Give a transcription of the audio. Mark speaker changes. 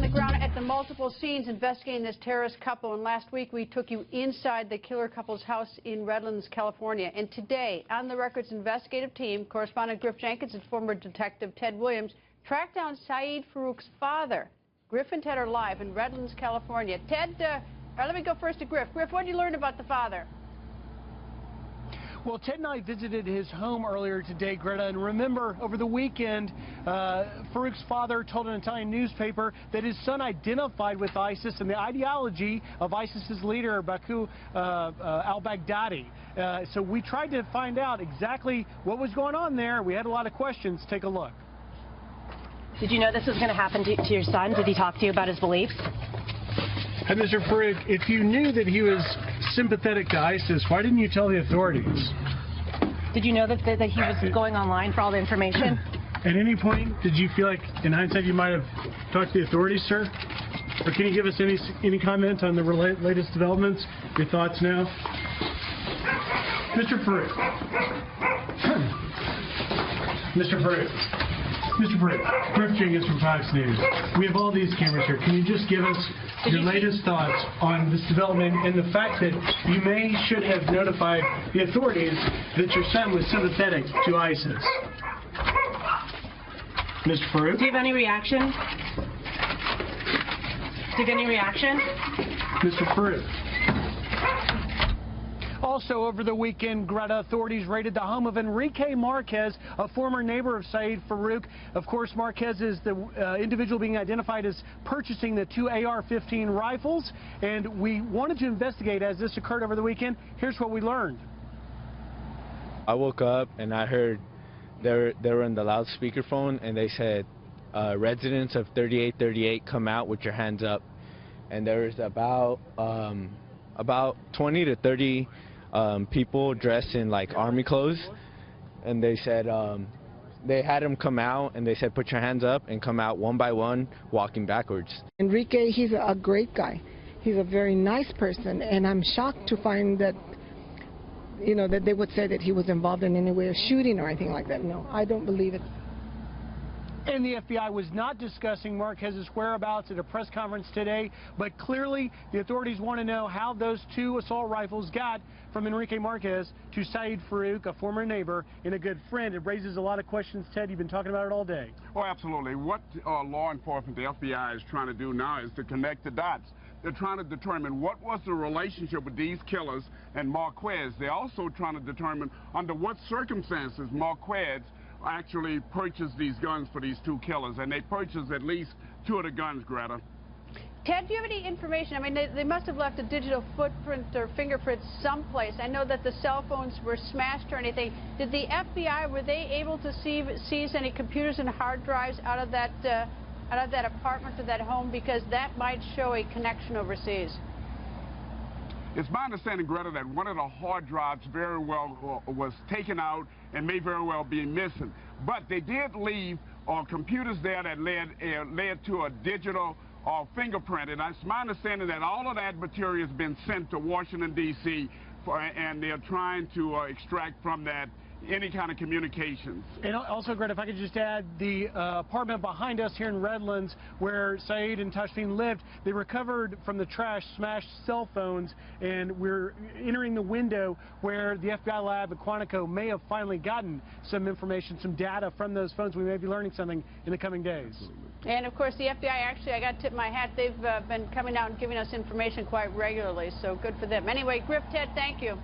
Speaker 1: the ground at the multiple scenes investigating this terrorist couple. And last week, we took you inside the killer couple's house in Redlands, California. And today, on the Record's investigative team, correspondent Griff Jenkins and former detective Ted Williams tracked down Syed Farook's father. Griff and Ted are live in Redlands, California. Ted, let me go first to Griff. Griff, what did you learn about the father?
Speaker 2: Well, Ted and I visited his home earlier today, Greta, and remember, over the weekend, Farook's father told an Italian newspaper that his son identified with ISIS and the ideology of ISIS's leader, Baku al-Baghdadi. So we tried to find out exactly what was going on there. We had a lot of questions. Take a look.
Speaker 3: Did you know this was going to happen to your son? Did he talk to you about his beliefs?
Speaker 2: Hey, Mr. Farook, if you knew that he was sympathetic to ISIS, why didn't you tell the authorities?
Speaker 3: Did you know that he was going online for all the information?
Speaker 2: At any point, did you feel like, in hindsight, you might have talked to the authorities, sir? Or can you give us any comment on the latest developments? Your thoughts now? Mr. Farook. Mr. Farook. Mr. Farook, Griff Jenkins from Fox News. We have all these cameras here. Can you just give us your latest thoughts on this development and the fact that you should have notified the authorities that your son was sympathetic to ISIS? Mr. Farook?
Speaker 3: Do you have any reaction? Do you have any reaction?
Speaker 2: Mr. Farook. Also, over the weekend, Greta, authorities raided the home of Enrique Marquez, a former neighbor of Syed Farook. Of course, Marquez is the individual being identified as purchasing the two AR-15 rifles. And we wanted to investigate as this occurred over the weekend. Here's what we learned.
Speaker 4: I woke up and I heard they were in the loudspeaker phone, and they said, residents of 3838, come out with your hands up. And there was about 20 to 30 people dressed in like army clothes, and they said they had them come out, and they said put your hands up and come out one by one, walking backwards.
Speaker 5: Enrique, he's a great guy. He's a very nice person, and I'm shocked to find that, you know, that they would say that he was involved in any way of shooting or anything like that. No, I don't believe it.
Speaker 2: And the FBI was not discussing Marquez's whereabouts at a press conference today, but clearly the authorities want to know how those two assault rifles got from Enrique Marquez to Syed Farook, a former neighbor and a good friend. It raises a lot of questions, Ted. You've been talking about it all day.
Speaker 6: Oh, absolutely. What law enforcement, the FBI, is trying to do now is to connect the dots. They're trying to determine what was the relationship with these killers and Marquez. They're also trying to determine under what circumstances Marquez actually purchased these guns for these two killers, and they purchased at least two of the guns, Greta.
Speaker 1: Ted, do you have any information? I mean, they must have left a digital footprint or fingerprint someplace. I know that the cell phones were smashed or anything. Did the FBI, were they able to seize any computers and hard drives out of that apartment or that home? Because that might show a connection overseas.
Speaker 6: It's my understanding, Greta, that one of the hard drives very well was taken out and may very well be missing. But they did leave computers there that led to a digital fingerprint. And it's my understanding that all of that material has been sent to Washington, D.C., and they're trying to extract from that any kind of communications.
Speaker 2: And also, Greta, if I could just add, the apartment behind us here in Redlands, where Syed and Tashfeen lived, they recovered from the trash smashed cell phones, and we're entering the window where the FBI lab at Quantico may have finally gotten some information, some data from those phones. We may be learning something in the coming days.
Speaker 1: And of course, the FBI, actually, I got to tip my hat, they've been coming out and giving us information quite regularly, so good for them. Anyway, Griff, Ted, thank you.